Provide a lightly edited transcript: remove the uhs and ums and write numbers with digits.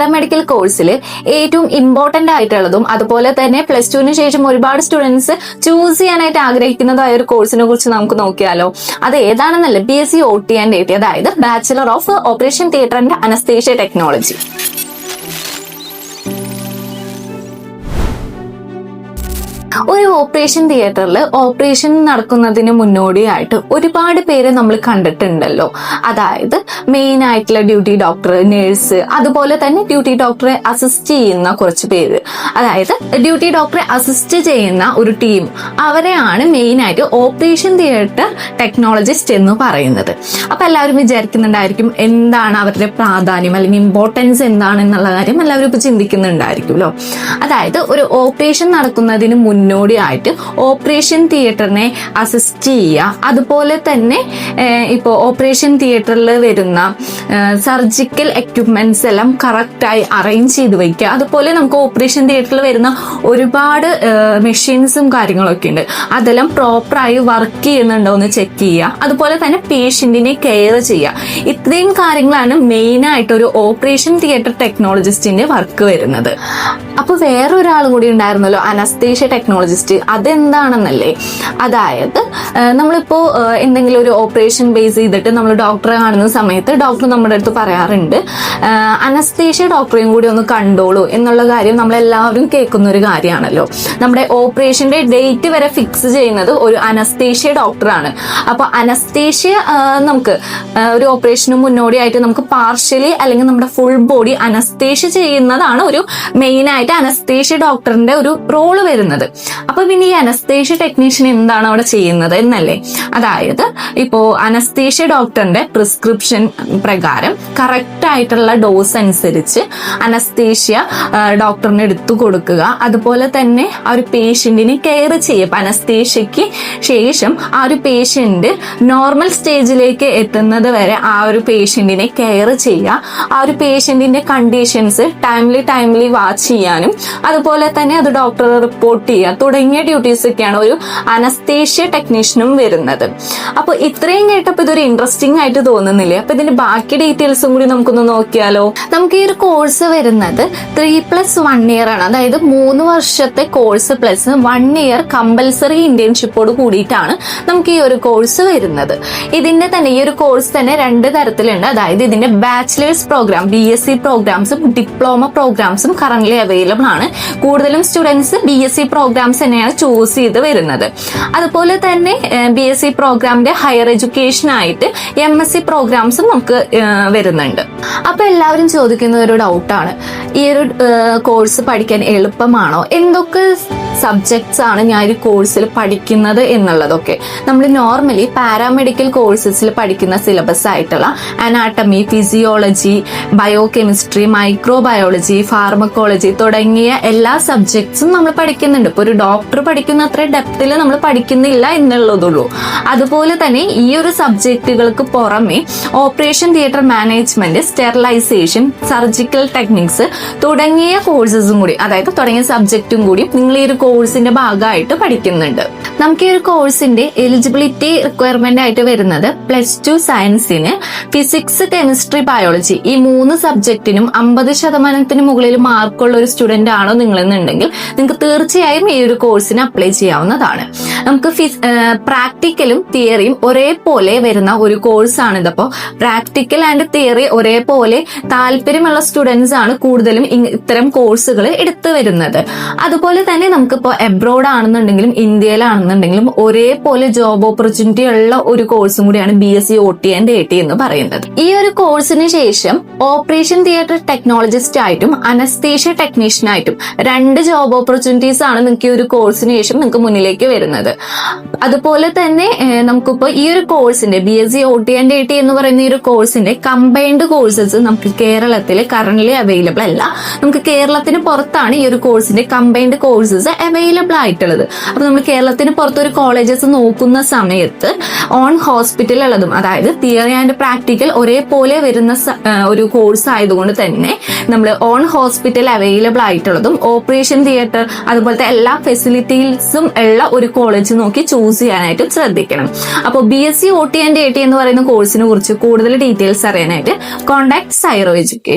Paramedical കോഴ്സിൽ ഏറ്റവും important ആയിട്ടുള്ളതും അതുപോലെ തന്നെ പ്ലസ് ടുവിന് ശേഷം ഒരുപാട് സ്റ്റുഡൻസ് ചൂസ് ചെയ്യാനായിട്ട് ആഗ്രഹിക്കുന്നതായ ഒരു കോഴ്സിനെ കുറിച്ച് നമുക്ക് നോക്കിയാലോ. അത് ഏതാണെന്നല്ല, BSc OT and AT, അതായത് bachelor of operation theatre and anaesthesia technology. ഒരു ഓപ്പറേഷൻ തിയേറ്ററിൽ ഓപ്പറേഷൻ നടക്കുന്നതിന് മുന്നോടിയായിട്ട് ഒരുപാട് പേരെ നമ്മൾ കണ്ടിട്ടുണ്ടല്ലോ. അതായത് മെയിൻ ആയിട്ടുള്ള ഡ്യൂട്ടി ഡോക്ടർ, നേഴ്സ്, അതുപോലെ തന്നെ ഡ്യൂട്ടി ഡോക്ടറെ അസിസ്റ്റ് ചെയ്യുന്ന കുറച്ച് പേര്, അതായത് ഡ്യൂട്ടി ഡോക്ടറെ അസിസ്റ്റ് ചെയ്യുന്ന ഒരു ടീം, അവരെയാണ് മെയിൻ ആയിട്ട് ഓപ്പറേഷൻ തിയേറ്റർ ടെക്നോളജിസ്റ്റ് എന്ന് പറയുന്നത്. അപ്പൊ എല്ലാവരും വിചാരിക്കുന്നുണ്ടായിരിക്കും എന്താണ് അവരുടെ പ്രാധാന്യം അല്ലെങ്കിൽ ഇമ്പോർട്ടൻസ് എന്താണെന്നുള്ള കാര്യം എല്ലാവരും ഇപ്പൊ ചിന്തിക്കുന്നുണ്ടായിരിക്കുമല്ലോ. അതായത് ഒരു ഓപ്പറേഷൻ നടക്കുന്നതിന് മുന്നോടിയായിട്ട് ഓപ്പറേഷൻ തിയേറ്ററിനെ അസിസ്റ്റ് ചെയ്യുക, അതുപോലെ തന്നെ ഇപ്പോൾ ഓപ്പറേഷൻ തിയേറ്ററിൽ വരുന്ന സർജിക്കൽ എക്യുപ്മെന്റ്സ് എല്ലാം കറക്റ്റായി അറേഞ്ച് ചെയ്ത് വയ്ക്കുക. അതുപോലെ നമുക്ക് ഓപ്പറേഷൻ തിയേറ്ററിൽ വരുന്ന ഒരുപാട് മെഷീൻസും കാര്യങ്ങളൊക്കെ ഉണ്ട്, അതെല്ലാം പ്രോപ്പറായി വർക്ക് ചെയ്യുന്നുണ്ടോ എന്ന് ചെക്ക് ചെയ്യുക. അതുപോലെ തന്നെ പേഷ്യന്റിനെ കെയർ ചെയ്യുക. ഇത്രയും കാര്യങ്ങളാണ് മെയിനായിട്ട് ഒരു ഓപ്പറേഷൻ തിയേറ്റർ ടെക്നോളജിസ്റ്റിന്റെ വർക്ക് വരുന്നത്. അപ്പൊ വേറൊരാൾ കൂടി ഉണ്ടായിരുന്നല്ലോ, അനസ്തേഷ്യ ടെക്നോളജിസ്റ്റ്. അതെന്താണെന്നല്ലേ, അതായത് നമ്മളിപ്പോ എന്തെങ്കിലും ഒരു ഓപ്പറേഷൻ ബേസ് ചെയ്തിട്ട് നമ്മൾ ഡോക്ടറെ കാണുന്ന സമയത്ത് ഡോക്ടർ നമ്മുടെ അടുത്ത് പറയാറുണ്ട്, അനസ്തേഷ്യ ഡോക്ടറെയും കൂടി ഒന്ന് കണ്ടോളൂ എന്നുള്ള കാര്യം നമ്മളെല്ലാവരും കേൾക്കുന്ന ഒരു കാര്യമാണല്ലോ. നമ്മുടെ ഓപ്പറേഷന്റെ ഡേറ്റ് വരെ ഫിക്സ് ചെയ്യുന്നത് ഒരു അനസ്തേഷ്യ ഡോക്ടറാണ്. അപ്പൊ അനസ്തേഷ്യ നമുക്ക് ഒരു ഓപ്പറേഷന് മുന്നോടിയായിട്ട് നമുക്ക് പാർഷ്യലി അല്ലെങ്കിൽ നമ്മുടെ ഫുൾ ബോഡി അനസ്തേഷ്യ ചെയ്യുന്നതാണ് ഒരു മെയിൻ ആയിട്ട് അനസ്തേഷ്യ ഡോക്ടറിന്റെ ഒരു റോള് വരുന്നത്. അപ്പൊ പിന്നെ ഈ അനസ്തേഷ്യ ടെക്നീഷ്യൻ എന്താണ് അവിടെ ചെയ്യുന്നത് എന്നല്ലേ, അതായത് ഇപ്പോ അനസ്തേഷ്യ ഡോക്ടറിന്റെ പ്രിസ്ക്രിപ്ഷൻ പ്രകാരം കറക്റ്റ് ആയിട്ടുള്ള ഡോസ് അനുസരിച്ച് അനസ്തേഷ്യ ഡോക്ടറിന് എടുത്തു കൊടുക്കുക, അതുപോലെ തന്നെ ആ ഒരു പേഷ്യന്റിനെ കെയർ ചെയ്യുക. അനസ്തേഷ്യക്ക് ശേഷം ആ ഒരു പേഷ്യന്റ് നോർമൽ സ്റ്റേജിലേക്ക് എത്തുന്നത് വരെ ആ ഒരു പേഷ്യന്റിനെ കെയർ ചെയ്യുക, ആ ഒരു പേഷ്യന്റിന്റെ കണ്ടീഷൻസ് ടൈംലി വാച്ച് ചെയ്യാനും അതുപോലെ തന്നെ അത് ഡോക്ടറെ റിപ്പോർട്ട് ചെയ്യുക തുടങ്ങിയ ഡ്യൂട്ടീസ് ഒക്കെയാണ് ഒരു അനസ്തേഷ്യ ടെക്നീഷ്യനും വരുന്നത്. അപ്പൊ ഇത്രയും കേട്ടപ്പോ ഇതൊരു ഇൻട്രസ്റ്റിംഗ് ആയിട്ട് തോന്നുന്നില്ലേ? അപ്പൊ ഇതിന്റെ ബാക്കി ഡീറ്റെയിൽസും കൂടി നമുക്കൊന്ന് നോക്കിയാലോ. നമുക്ക് ഈ ഒരു കോഴ്സ് വരുന്നത് 3+1 ഇയർ ആണ്, അതായത് 3 വർഷത്തെ കോഴ്സ് പ്ലസ് 1 ഇയർ കമ്പൽസറി ഇന്റേൺഷിപ്പോട് കൂടിയിട്ടാണ് നമുക്ക് ഈ ഒരു കോഴ്സ് വരുന്നത്. ഇതിന്റെ തന്നെ ഈ ഒരു കോഴ്സ് തന്നെ 2 തരത്തിലുണ്ട്. അതായത് ഇതിന്റെ ബാച്ചിലേഴ്സ് പ്രോഗ്രാം, BSc പ്രോഗ്രാംസും ഡിപ്ലോമ പ്രോഗ്രാംസും കറന്റ്ലി അവൈലബിൾ ആണ്. കൂടുതലും സ്റ്റുഡൻസ് BSc പ്രോഗ്രാംസ് തന്നെയാണ് ചൂസ് ചെയ്ത് വരുന്നത്. അതുപോലെ തന്നെ BSc പ്രോഗ്രാമിന്റെ ഹയർ എഡ്യൂക്കേഷൻ ആയിട്ട് MSc പ്രോഗ്രാംസും നമുക്ക് വരുന്നുണ്ട്. അപ്പൊ എല്ലാവരും ചോദിക്കുന്ന ഒരു ഡൗട്ടാണ്, ഈ ഒരു കോഴ്സ് പഠിക്കാൻ എളുപ്പമാണോ, എന്തൊക്കെ സബ്ജക്ട്സ് ആണ് ഞാൻ ഈ കോഴ്സിൽ പഠിക്കുന്നത് എന്നുള്ളതൊക്കെ. നമ്മൾ നോർമലി പാരാമെഡിക്കൽ കോഴ്സസിൽ പഠിക്കുന്ന സിലബസ് ആയിട്ടുള്ള anatomy, physiology, biochemistry, microbiology, pharmacology തുടങ്ങിയ എല്ലാ സബ്ജക്ട്സും നമ്മൾ പഠിക്കുന്നുണ്ട്. ഇപ്പൊ ഒരു ഡോക്ടർ പഠിക്കുന്ന അത്ര ഡെപ്തിൽ നമ്മൾ പഠിക്കുന്നില്ല എന്നുള്ളതുള്ളൂ. അതുപോലെ തന്നെ ഈ ഒരു സബ്ജക്റ്റുകൾക്ക് പുറമെ operation theatre management, sterilisation, surgical techniques തുടങ്ങിയ കോഴ്സസും കൂടി, അതായത് തുടങ്ങിയ സബ്ജക്റ്റും കൂടി നിങ്ങൾ ഈ ഒരു കോഴ്സിന്റെ ഭാഗമായിട്ട് പഠിക്കുന്നുണ്ട്. നമുക്ക് ഈ ഒരു കോഴ്സിന്റെ എലിജിബിലിറ്റി റിക്വയർമെന്റ് ആയിട്ട് വരുന്നത് +2 സയൻസിന് ഫിസിക്സ്, കെമിസ്ട്രി, ബയോളജി ഈ 3 സബ്ജക്റ്റിനും 50% മുകളിൽ മാർക്കുള്ള ഒരു സ്റ്റുഡന്റ് ആണോ നിങ്ങളെന്നുണ്ടെങ്കിൽ നിങ്ങൾക്ക് തീർച്ചയായും ഈ ഒരു കോഴ്സിന് അപ്ലൈ ചെയ്യാവുന്നതാണ്. നമുക്ക് പ്രാക്ടിക്കലും തിയറിയും ഒരേപോലെ വരുന്ന ഒരു കോഴ്സാണ് ഇതപ്പോ. പ്രാക്ടിക്കൽ ആൻഡ് തിയറി ഒരേപോലെ താല്പര്യമുള്ള സ്റ്റുഡൻസ് ആണ് കൂടുതലും ഇത്തരം കോഴ്സുകൾ എടുത്തു വരുന്നത്. അതുപോലെ തന്നെ നമുക്കിപ്പോ എബ്രോഡ് ആണെന്നുണ്ടെങ്കിലും ഇന്ത്യയിലാണെന്നുണ്ടെങ്കിലും ഒരേപോലെ ജോബ് ഓപ്പർച്യൂണിറ്റി ഉള്ള ഒരു കോഴ്സും കൂടിയാണ് BSc OT and AT എന്ന് പറയുന്നത്. ഈ ഒരു കോഴ്സിന് ശേഷം ഓപ്പറേഷൻ തിയേറ്റർ ടെക്നോളജിസ്റ്റ് ആയിട്ടും അനസ്തേഷ്യ ടെക്നീഷ്യൻ ആയിട്ടും 2 ജോബ് ഓപ്പർച്യൂണിറ്റീസ് ആണ് നിങ്ങൾക്ക് ഈ ഒരു കോഴ്സിന് ശേഷം നിങ്ങൾക്ക് മുന്നിലേക്ക് വരുന്നത്. അതുപോലെ തന്നെ നമുക്കിപ്പോ ഈ ഒരു കോഴ്സിന്റെ BSc OT and AT എന്ന് പറയുന്ന ഈ ഒരു കോഴ്സിന്റെ കമ്പൈൻഡ് കോഴ്സസ് നമുക്ക് കേരളത്തിൽ കറന്റ്ലി അവൈലബിൾ അല്ല. നമുക്ക് കേരളത്തിന് പുറത്താണ് ഈ ഒരു കോഴ്സിന്റെ കമ്പൈൻഡ് കോഴ്സസ് അവൈലബിൾ ആയിട്ടുള്ളത്. അപ്പൊ നമ്മൾ കേരളത്തിന് പുറത്തൊരു കോളേജസ് നോക്കുന്ന സമയത്ത് ഓൺ ഹോസ്പിറ്റൽ ഉള്ളതും, അതായത് തിയറി ആൻഡ് പ്രാക്ടിക്കൽ ഒരേപോലെ വരുന്ന ഒരു കോഴ്സ് ആയതുകൊണ്ട് തന്നെ നമ്മൾ ഓൺ ഹോസ്പിറ്റൽ അവൈലബിൾ ആയിട്ടുള്ളതും ഓപ്പറേഷൻ തിയേറ്റർ അതുപോലത്തെ എല്ലാ ഫെസിലിറ്റീസും ഉള്ള ഒരു കോളേജ് നോക്കി ചൂസ് ചെയ്യാനായിട്ട് ശ്രദ്ധിക്കണം. അപ്പോൾ BSc OT and AT എന്ന് പറയുന്ന കോഴ്സിനെ കുറിച്ച് കൂടുതൽ ഡീറ്റെയിൽസ് അറിയാനായിട്ട് കോൺടാക്ട് സൈറോ എഡ്യൂക്കേഷൻ.